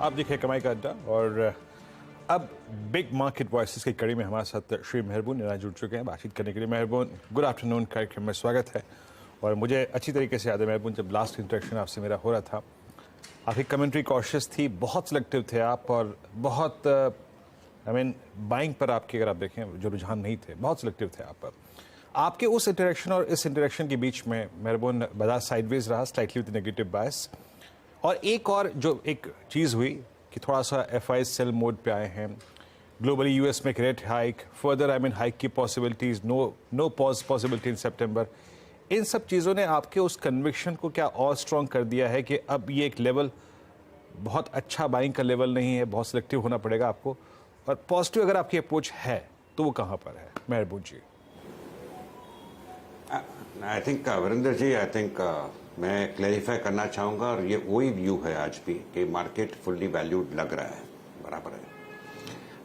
आप देखिए कमाई का अड्डा और अब बिग मार्केट वॉइसेस की कड़ी में हमारे साथ श्री मेहरबून यहाँ जुड़ चुके हैं बातचीत करने के लिए। मेहरबून, गुड आफ्टरनून कार्यक्रम में स्वागत है। और मुझे अच्छी तरीके से याद है मेहरबून, जब लास्ट इंटरेक्शन आपसे मेरा हो रहा था, आपकी कमेंट्री कॉशियस थी, बहुत सिलेक्टिव थे आप और बहुत बाइंग पर आपके अगर आप देखें जो रुझान नहीं थे, बहुत सिलेक्टिव थे आप। आपके उस इंटरेक्शन और इस इंटरेक्शन के बीच में मेहरबून बाजार साइडवेज रहा, स्लाइटली विद नेगेटिव बायस। और एक और जो एक चीज़ हुई कि थोड़ा सा एफआई सेल मोड पे आए हैं, ग्लोबली यूएस में रेट हाइक, फर्दर हाइक की पॉसिबिलिटीज, नो पॉसिबिलिटी इन सितंबर। इन सब चीज़ों ने आपके उस कन्विक्शन को क्या और स्ट्रॉन्ग कर दिया है कि अब ये एक लेवल बहुत अच्छा बाइंग का लेवल नहीं है, बहुत सिलेक्टिव होना पड़ेगा आपको? और पॉजिटिव अगर आपकी अप्रोच है तो वो कहाँ पर है मेहरबून जी? आई थिंक वीरेंद्र जी, मैं क्लैरिफाई करना चाहूँगा और ये वही व्यू है आज भी कि मार्केट फुल्ली वैल्यूड लग रहा है, बराबर है।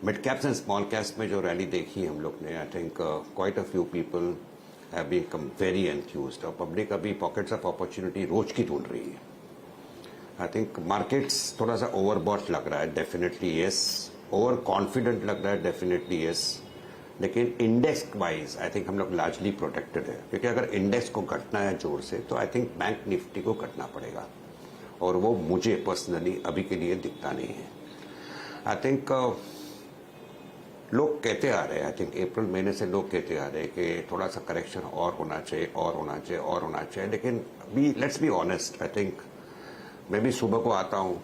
Mid caps and small caps में जो रैली देखी हम लोग ने, I think quite a few people have become very enthused और पब्लिक अभी पॉकेट्स ऑफ अपॉर्चुनिटी रोज की ढूंढ रही है। आई थिंक मार्केट्स थोड़ा सा ओवरबॉट लग रहा है, डेफिनेटली यस। ओवर कॉन्फिडेंट लग रहा है, डेफिनेटली यस। लेकिन इंडेक्स वाइज आई थिंक हम लोग लार्जली प्रोटेक्टेड है, क्योंकि अगर इंडेक्स को घटना है जोर से तो आई थिंक बैंक निफ्टी को घटना पड़ेगा और वो मुझे पर्सनली अभी के लिए दिखता नहीं है। आई थिंक लोग कहते आ रहे हैं, आई थिंक अप्रैल महीने से लोग कहते आ रहे हैं कि थोड़ा सा करेक्शन और होना चाहिए और होना चाहिए और होना चाहिए। लेकिन let's be honest, I think मैं भी सुबह को आता हूँ,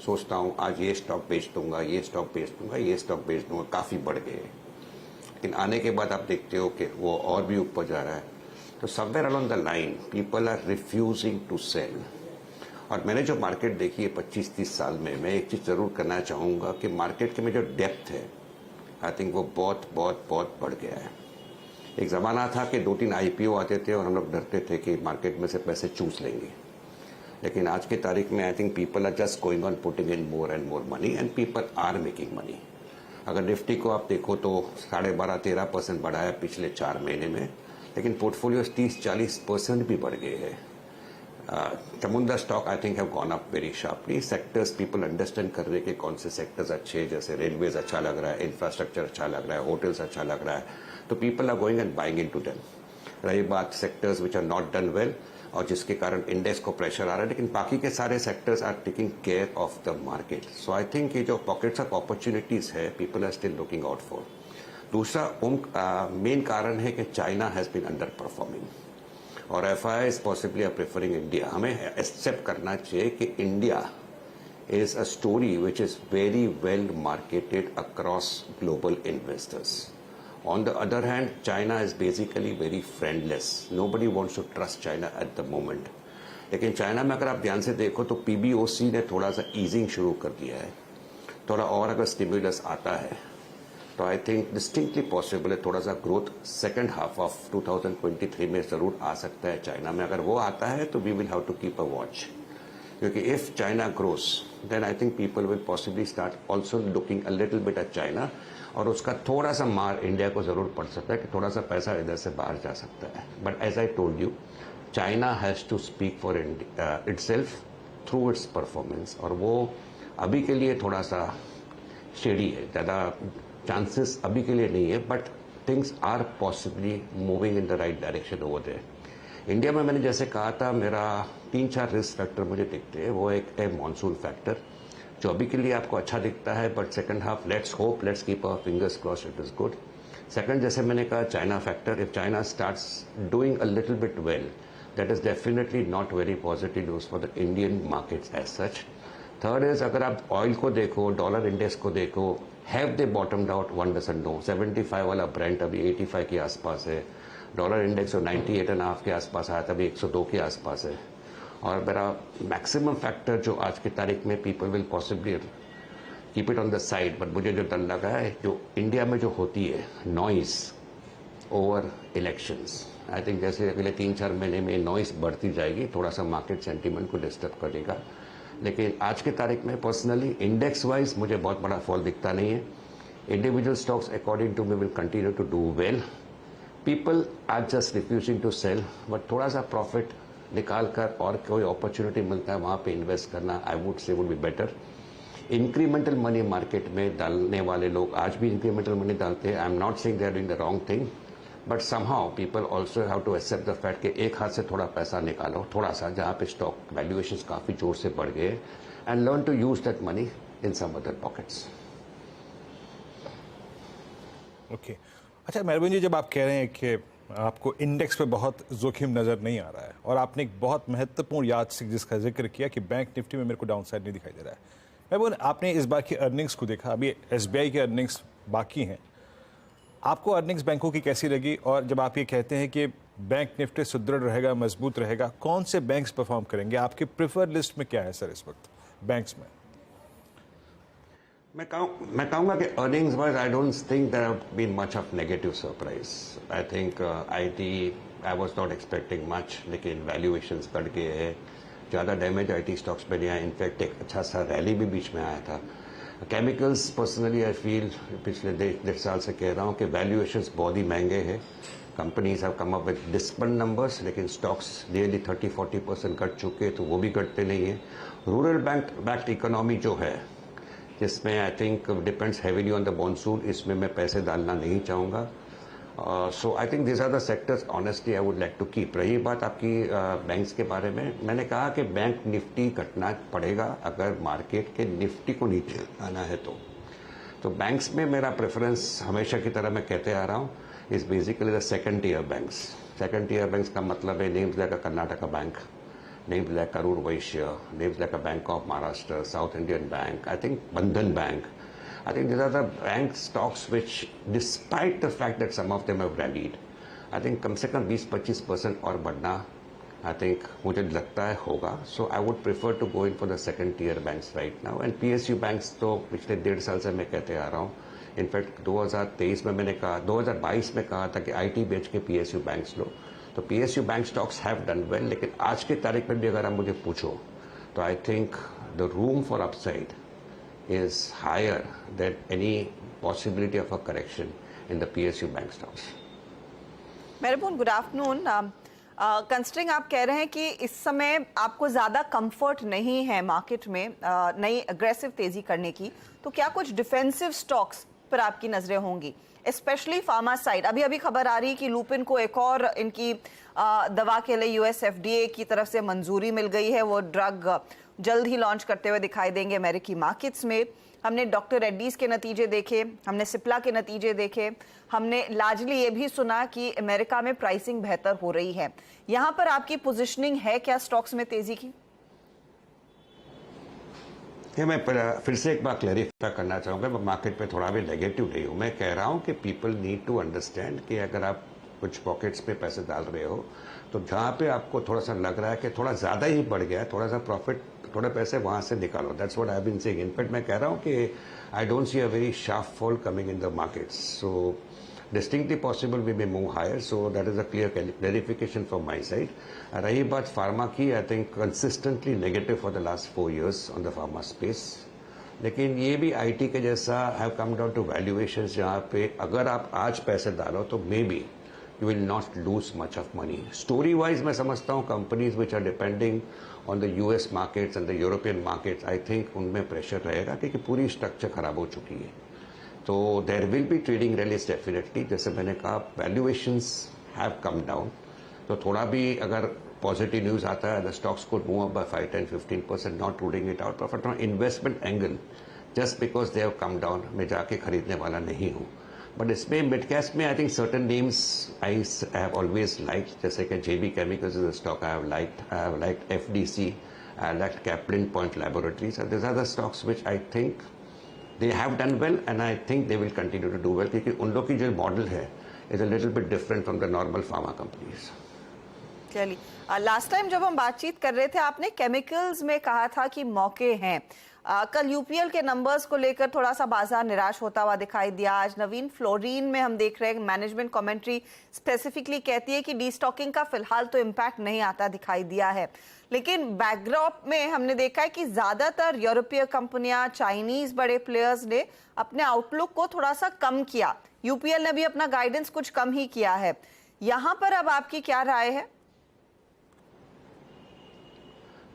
सोचता हूँ आज ये स्टॉक बेच दूंगा, ये स्टॉक बेच दूंगा, ये स्टॉक बेच दूंगा, काफी बढ़ गए। लेकिन आने के बाद आप देखते हो कि वो और भी ऊपर जा रहा है। तो somewhere along the line people are refusing to sell. और मैंने जो मार्केट देखी है 25-30 साल में, मैं एक चीज जरूर करना चाहूंगा कि मार्केट के में जो डेप्थ है, आई थिंक वो बहुत बहुत बहुत बढ़ गया है। एक जमाना था कि 2-3 आईपीओ आते थे और हम लोग डरते थे कि मार्केट में से पैसे चूस लेंगे। लेकिन आज की तारीख में I think people are just going on putting in more and more money and people are making money. अगर निफ्टी को आप देखो तो 12.5-13% बढ़ा है पिछले 4 महीने में, लेकिन पोर्टफोलियो 30-40% भी बढ़ गए हैं। समुद्र stock I think have gone up very sharply. Sectors people understand कर रहे हैं कि कौन से सेक्टर्स अच्छे, जैसे रेलवेज अच्छा लग रहा है, इंफ्रास्ट्रक्चर अच्छा लग रहा है, होटल्स अच्छा लग रहा है, तो people are going and buying into them. रही बात sectors which are not done well और जिसके कारण इंडेक्स को प्रेशर आ रहा है, लेकिन बाकी के सारे sectors are taking care of the market. So I think ये जो पॉकेट्स ऑफ अपॉर्चुनिटीज है, people are still looking out for. दूसरा मेन कारण है कि China has been under performing और FI is possibly are preferring India. हमें accept करना चाहिए कि India is a story which is very well marketed across global investors. On the other hand, China is basically very friendless. Nobody wants to trust China at the moment. लेकिन China में अगर आप ध्यान से देखो तो पीबीओसी ने थोड़ा सा ईजिंग शुरू कर दिया है। थोड़ा और अगर स्टिमुलस आता है तो आई थिंक डिस्टिंक्टली पॉसिबल है थोड़ा सा ग्रोथ सेकंड हाफ ऑफ 2023 में जरूर आ सकता है चाइना में। अगर वो आता है तो we will have to keep a watch, क्योंकि if China grows then I think people will possibly start also looking a little bit at China और उसका थोड़ा सा मार इंडिया को जरूर पड़ सकता है कि थोड़ा सा पैसा इधर से बाहर जा सकता है। But as I told you, China has to speak for itself through its performance और वो अभी के लिए थोड़ा सा शेडी है, ज़्यादा चांसेस अभी के लिए नहीं है, but things are possibly moving in the right direction over there. India में मैंने जैसे कहा था, मेरा 3-4 रिस्क फैक्टर मुझे दिखते हैं। वो एक है मॉनसून फैक्टर, जो अभी के लिए आपको अच्छा दिखता है, but second half let's hope, let's keep our fingers crossed, it is good. Second, जैसे मैंने कहा, China factor. If China starts doing a little bit well, that is definitely not very positive news for the Indian markets as such. Third is, अगर आप oil को देखो, dollar index को देखो, have they bottomed out, one doesn't know. 75 वाला Brent अभी 85 के आसपास है, डॉलर इंडेक्स 98.5 के आसपास आया था, अभी 102 के आसपास है। और मेरा मैक्सिमम फैक्टर जो आज की तारीख में people will possibly keep it on the side, but मुझे जो डर लगा है, जो इंडिया में जो होती है noise over elections, I think जैसे अगले 3-4 महीने में नॉइस बढ़ती जाएगी, थोड़ा सा मार्केट सेंटीमेंट को डिस्टर्ब करेगा। लेकिन आज की तारीख में पर्सनली इंडेक्स वाइज मुझे बहुत बड़ा फॉल दिखता नहीं है। Individual stocks according to me will continue to do well. People are just refusing to sell, but थोड़ा सा प्रॉफिट निकाल कर और कोई अपॉर्चुनिटी मिलता है वहां पे इन्वेस्ट करना, I would say would be better. Incremental money market में डालने वाले लोग आज भी इंक्रीमेंटल मनी डालते हैं. I am not saying they are doing the wrong thing, but somehow people also have to accept the fact कि एक हाथ से थोड़ा पैसा निकालो, थोड़ा सा, जहाँ पे स्टॉक वैल्यूएशंस काफ़ी जोर से बढ़ गए, and learn to use that money in some other pockets. Okay अच्छा मेहरबान जी, जब आप कह रहे हैं कि आपको इंडेक्स पे बहुत जोखिम नज़र नहीं आ रहा है और आपने एक बहुत महत्वपूर्ण यादस्टिक जिसका जिक्र किया कि बैंक निफ्टी में मेरे को डाउन साइड नहीं दिखाई दे रहा है, मेहरबान आपने इस बार की अर्निंग्स को देखा, अभी एसबीआई की अर्निंग्स बाकी हैं, आपको अर्निंग्स बैंकों की कैसी लगी? और जब आप ये कहते हैं कि बैंक निफ्टी सुदृढ़ रहेगा, मजबूत रहेगा, कौन से बैंक्स परफॉर्म करेंगे? आपकी प्रेफर लिस्ट में क्या है सर इस वक्त बैंक्स में? मैं कहूँगा कि earnings wise I don't think there have been much of negative surprise. I think IT I was not expecting much, लेकिन वैल्यूएशंस बढ़ गए हैं, ज़्यादा डैमेज आईटी स्टॉक्स पे नहीं आया. इनफैक्ट एक अच्छा सा रैली भी बीच में आया था. केमिकल्स पर्सनली आई फील, पिछले 1.5 साल से कह रहा हूँ कि वैल्यूएशंस बहुत ही महंगे हैं. Companies have come up with decent numbers, लेकिन स्टॉक्स नियरली 30-40% घट चुके हैं, तो वो भी घटते नहीं हैं. रूरल बैक्ड इकोनॉमी जो है, जिसमें I think depends heavily on the monsoon, इसमें मैं पैसे डालना नहीं चाहूँगा. So I think this are the sectors honestly I would like to keep. रही बात आपकी बैंक्स के बारे में, मैंने कहा कि बैंक निफ्टी घटना पड़ेगा अगर मार्केट के निफ्टी को नीचे आना है तो बैंक्स में मेरा प्रेफरेंस हमेशा की तरह मैं कहते आ रहा हूँ is basically the second tier banks. Second tier banks का मतलब है names like Karnataka bank, names like Karur Vaishya, names like a Bank of Maharashtra, South Indian Bank, I think Bandhan Bank. I think these are the bank stocks which, despite the fact that some of them have rallied, I think कम से कम 20-25% और बढ़ना, I think मुझे लगता है होगा. So I would prefer to go in for the second tier banks right now. And PSU banks तो पिछले 1.5 साल से मैं कहते आ रहा हूँ. इनफैक्ट 2023 में मैंने कहा, 2022 में कहा था कि IT बेच के PSU बैंक्स लो. तो PSU bank stocks have done well, लेकिन आज की तारीख में भी अगर आप मुझे पूछो तो I think the room for upside is higher than any possibility of a correction in the PSU bank stocks. Mehrban, good afternoon. Considering आप कह रहे हैं कि इस समय आपको ज़्यादा कंफर्ट नहीं है मार्केट में नई अग्रेसिव तेज़ी करने की, तो क्या कुछ डिफेंसिव स्टॉक्स पर आपकी नज़रें होंगी, स्पेशली फार्मा साइड? अभी अभी खबर आ रही है कि लुपिन को एक और इनकी दवा के लिए US FDA की तरफ से मंजूरी मिल गई है. वो ड्रग जल्द ही लॉन्च करते हुए दिखाई देंगे अमेरिकी मार्केट्स में. हमने डॉक्टर रेड्डीज के नतीजे देखे, हमने सिप्ला के नतीजे देखे, हमने लार्जली ये भी सुना कि अमेरिका में प्राइसिंग बेहतर हो रही है. यहाँ पर आपकी पोजिशनिंग है क्या स्टॉक्स में तेजी की? मैं फिर से एक बार क्लैरिफाई करना चाहूँगा, मैं मार्केट पे थोड़ा भी नेगेटिव नहीं हूँ. मैं कह रहा हूँ कि पीपल नीड टू अंडरस्टैंड कि अगर आप कुछ पॉकेट्स पे पैसे डाल रहे हो, तो जहाँ पे आपको थोड़ा सा लग रहा है कि थोड़ा ज़्यादा ही बढ़ गया है, थोड़ा सा प्रॉफिट, थोड़े पैसे वहाँ से निकालो. That's what I have been saying. In fact मैं कह रहा हूँ कि I don't see a very sharp fall coming in the markets. So distinctly possible we may move higher, so that is a clear clarification from my side. रही बात pharma की, I think consistently negative for the last 4 years on the pharma space. लेकिन ये भी IT के जैसा have come down to valuations जहाँ पे अगर आप आज पैसे डालो तो may be you will not lose much of money. Story wise मैं समझता हूँ companies which are depending on the US markets and the European markets, I think उनमें प्रेशर रहेगा क्योंकि पूरी स्ट्रक्चर खराब हो चुकी है. तो there will be trading rallies definitely. जैसे मैंने कहा, वैल्यूएशंस हैव कम डाउन, तो थोड़ा भी अगर पॉजिटिव न्यूज़ आता है, the stocks could move up by 5-10-15%, not ruling it out. From investment angle, just because they have come down, मैं जाके खरीदने वाला नहीं हूँ. बट इसमें मिड कैप में I think certain names I have always liked, जैसे कि JB Chemicals is a stock I have liked FDC, I liked Caplin Point Laboratories. This are the stocks which I think they have done well and I think they will continue to do well, क्योंकि उन लोग की जो model है is a little bit different from the normal pharma companies. चलिए, last time जब हम बातचीत कर रहे थे आपने केमिकल्स में कहा था कि मौके हैं. कल यूपीएल के नंबर्स को लेकर थोड़ा सा बाजार निराश होता हुआ दिखाई दिया. आज नवीन फ्लोरीन में हम देख रहे हैं मैनेजमेंट कमेंट्री स्पेसिफिकली कहती है कि डीस्टॉकिंग का फिलहाल तो इम्पैक्ट नहीं आता दिखाई दिया है, लेकिन बैकड्रॉप में हमने देखा है कि ज्यादातर यूरोपीय कंपनियां, चाइनीज बड़े प्लेयर्स ने अपने आउटलुक को थोड़ा सा कम किया. यूपीएल ने भी अपना गाइडेंस कुछ कम ही किया है. यहां पर अब आपकी क्या राय है?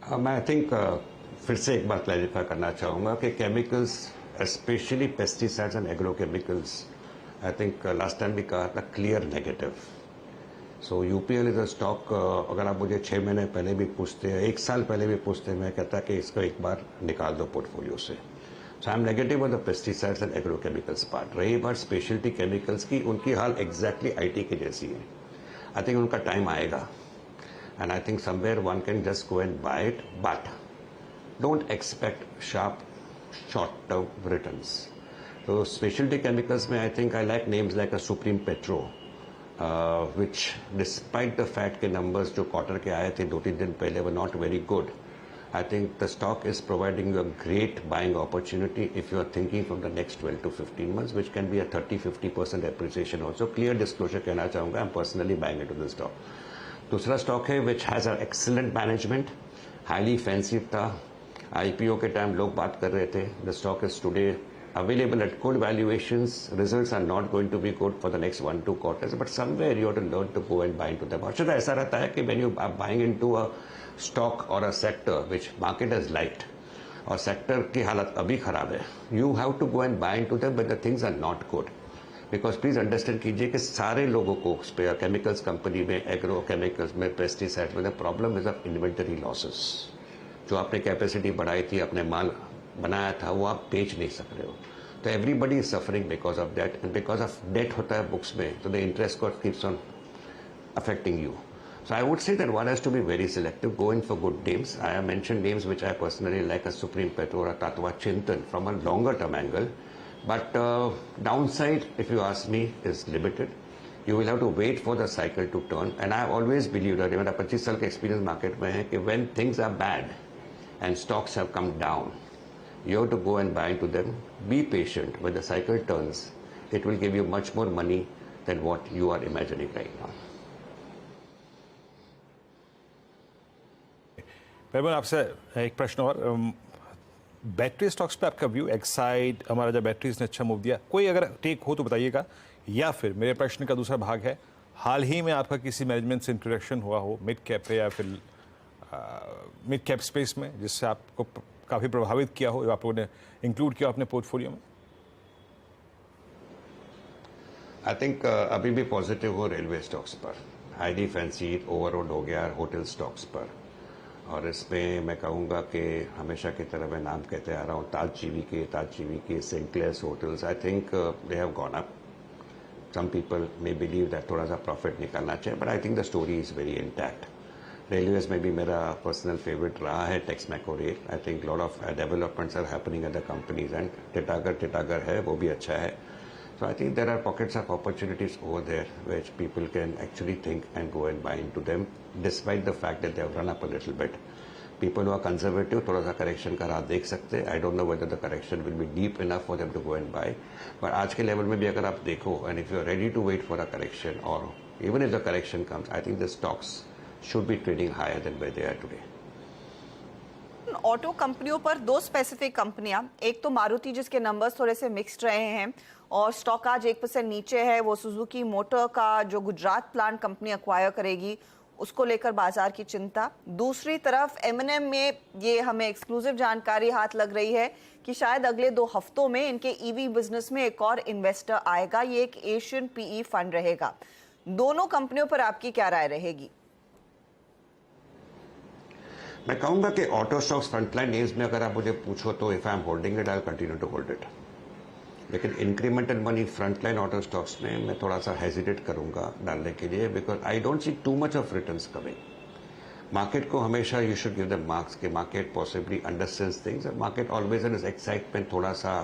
I think फिर से एक बार क्लैरिफाई करना चाहूँगा कि chemicals specially pesticides and agrochemicals I think last time भी कहा था clear negative. So UPL is a stock, अगर आप मुझे 6 महीने पहले भी पूछते हैं, 1 साल पहले भी पूछते हैं, मैं कहता कि इसको एक बार निकाल दो पोर्टफोलियो से. So I am negative on the pesticides and agrochemicals part. रही बात स्पेशलिटी केमिकल्स की, उनकी हाल एग्जैक्टली आईटी की जैसी है. आई थिंक उनका टाइम आएगा and I think somewhere one can just go and buy it, but don't expect sharp short term returns. तो स्पेशलिटी केमिकल्स में I think I like names like a Supreme Petro, which despite the fact के numbers जो quarter के आए थे 2-3 दिन पहले were not very good. I think the stock is providing you a great buying opportunity if you are thinking from the next 12 to 15 months, which can be a 30-50% appreciation also. Clear disclosure कहना चाहूँगा, I'm personally buying into this stock. दूसरा stock है which has an excellent management, highly fancy था. IPO के time लोग बात कर रहे थे. The stock is today available at good valuations. Results are not going to be good for the next 1-2 quarters, but somewhere you have to learn to go and buy into them. और ऐसा रहता है कि when you are buying into a stock or a sector which market has liked, और sector की हालत अभी खराब है, you have to go and buy into them when the things are not good. Because please understand कीजिए कि सारे लोगों को केमिकल्स कंपनी में, एग्रो केमिकल्स में, पेस्टिसाइड में, problem is of inventory losses. जो आपने कैपेसिटी बढ़ाई थी, अपने माल बनाया था, वो आप बेच नहीं सक रहे हो. तो everybody is suffering because of that, and because of debt होता है बुक्स में, तो the interest cost keeps on affecting you. So I would say that one has to be very selective, go in for good names. I have mentioned names which I personally like, as Supreme Petro or Tatva Chintan from a longer term angle. But downside, if you ask me, is limited. You will have to wait for the cycle to turn. And I have always believed that मेरा 25 साल का experience market में है कि when things are bad and stocks have come down, you have to go and buy into them. Be patient. When the cycle turns, it will give you much more money than what you are imagining right now. मेहरबान, आपसे एक प्रश्न और. Battery stocks पे आपका view, Exide, हमारा जब batteries ने अच्छा मूव दिया, कोई अगर टेक हो तो बताइएगा. या फिर मेरे प्रश्न का दूसरा भाग है, हाल ही में आपका किसी मैनेजमेंट से इंट्रोडक्शन हुआ हो मिड कैप पे या फिर मिड कैप स्पेस में, जिससे आपको काफ़ी प्रभावित किया हो, आप लोगों ने इंक्लूड किया अपने पोर्टफोलियो में? आई थिंक अभी भी पॉजिटिव हो रेलवे स्टॉक्स पर, हाईली फैंसी ओवरऑल हो गया होटल स्टॉक्स पर. और इसमें मैं कहूँगा कि हमेशा की तरह मैं नाम कहते आ रहा हूँ, ताज जीवी के Sinclairs hotels, I think they have gone up. Some people may believe that थोड़ा सा प्रॉफिट निकालना चाहिए, but I think the story is very intact. Railways में भी मेरा पर्सनल फेवरेट रहा है Texmaco rail. I think lot of developments are happening at the companies, and Titagarh है, वो भी अच्छा है. So I think there are pockets of opportunities over there which people can actually think and go and buy into them, despite the fact that they have run up a little bit. People who are conservative, थोड़ा सा correction का राह देख सकते हैं. I don't know whether the correction will be deep enough for them to go and buy. But आज के level में भी अगर आप देखो, and if you are ready to wait for a correction, or even if the correction comes, I think the stocks should be trading higher than where they are today. Auto कंपनियों पर दो specific कंपनियां, एक तो मारुति जिसके numbers थोड़े से mixed रहे हैं और स्टॉक आज 1% नीचे है, वो सुजुकी मोटर का जो गुजरात प्लांट कंपनी एक्वायर करेगी उसको लेकर बाजार की चिंता. दूसरी तरफ M&M में ये हमें एक्सक्लूसिव जानकारी हाथ लग रही है कि शायद अगले 2 हफ्तों में इनके ईवी बिजनेस में एक और इन्वेस्टर आएगा. ये एक एशियन PE फंड रहेगा. दोनों कंपनियों पर आपकी क्या राय रहेगी? मैं कहूँगा कि ऑटो स्टॉक्स फ्रंटलाइन नेम्स में अगर आप मुझे पूछो तो if I am holding it, I will continue to hold it. लेकिन incremental money frontline auto stocks में मैं थोड़ा सा हेजिटेट करूंगा डालने के लिए, because I don't see too much of returns coming. Market को हमेशा you should give the marks कि market possibly understands things. Market always in excitement थोड़ा सा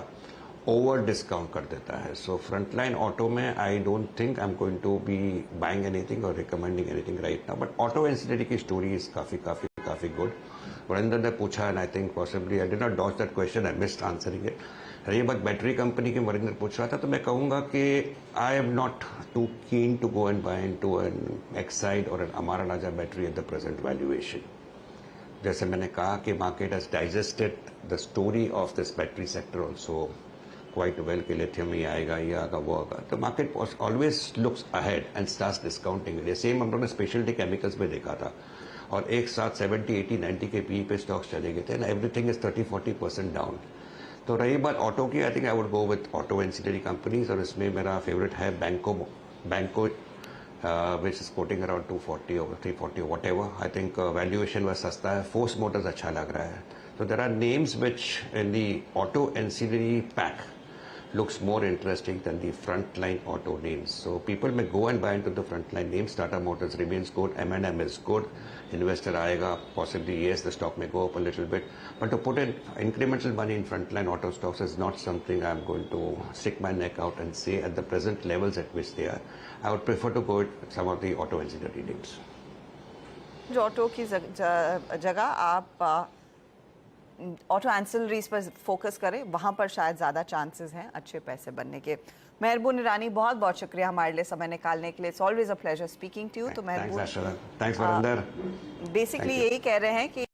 ओवर डिस्काउंट कर देता है. सो फ्रंटलाइन ऑटो में I don't think I am going to be buying anything और recommending anything right now. But auto incident की story is काफी good. Varinder ने पूछा, and I think possibly I did not dodge that question, I missed answering it. रही बात battery company की, वरिंदर पूछ रहा था, तो मैं कहूँगा कि I am not too keen to go and buy into an Exide और an Amara Raja battery at the present valuation. जैसे मैंने कहा कि market has digested the story of this battery sector also quite well कि लिथियम ही आएगा, ये आएगा, वो आएगा. तो market always looks ahead and starts discounting. ये सेम हम लोगों ने स्पेशलिटी केमिकल्स में देखा था. और एक साथ 70, 80, 90 के पी पे स्टॉक्स चले गए थे एंड एवरीथिंग इज 30-40% डाउन। तो रही बात ऑटो की, आई think I would go with auto ancillary companies, और इसमें मेरा फेवरेट है बैंको विच इज कोटिंग अराउंड 240 और 340 what ever. I think valuation वह सस्ता है। फोर्स मोटर्स अच्छा लग रहा है। तो there are names which in the auto ancillary pack looks more interesting than the frontline auto names. So people may go and buy into the frontline names. Tata Motors remains good. M&M is good. Investor aayega, possibly yes, the stock may go up a little bit. But to put in incremental money in frontline auto stocks is not something I'm going to stick my neck out and say at the present levels at which they are. I would prefer to go with some of the auto ancillary names. जो auto की जगह आप auto ancillaries पर focus करें, वहां पर शायद ज़्यादा चांसेस हैं अच्छे पैसे बनने के। मेहरबून ईरानी, बहुत बहुत शुक्रिया हमारे लिए समय निकालने के लिए। It's always a pleasure speaking to you. तो मेहरबून थैंक्स वरिंदर। बेसिकली यही कह रहे हैं कि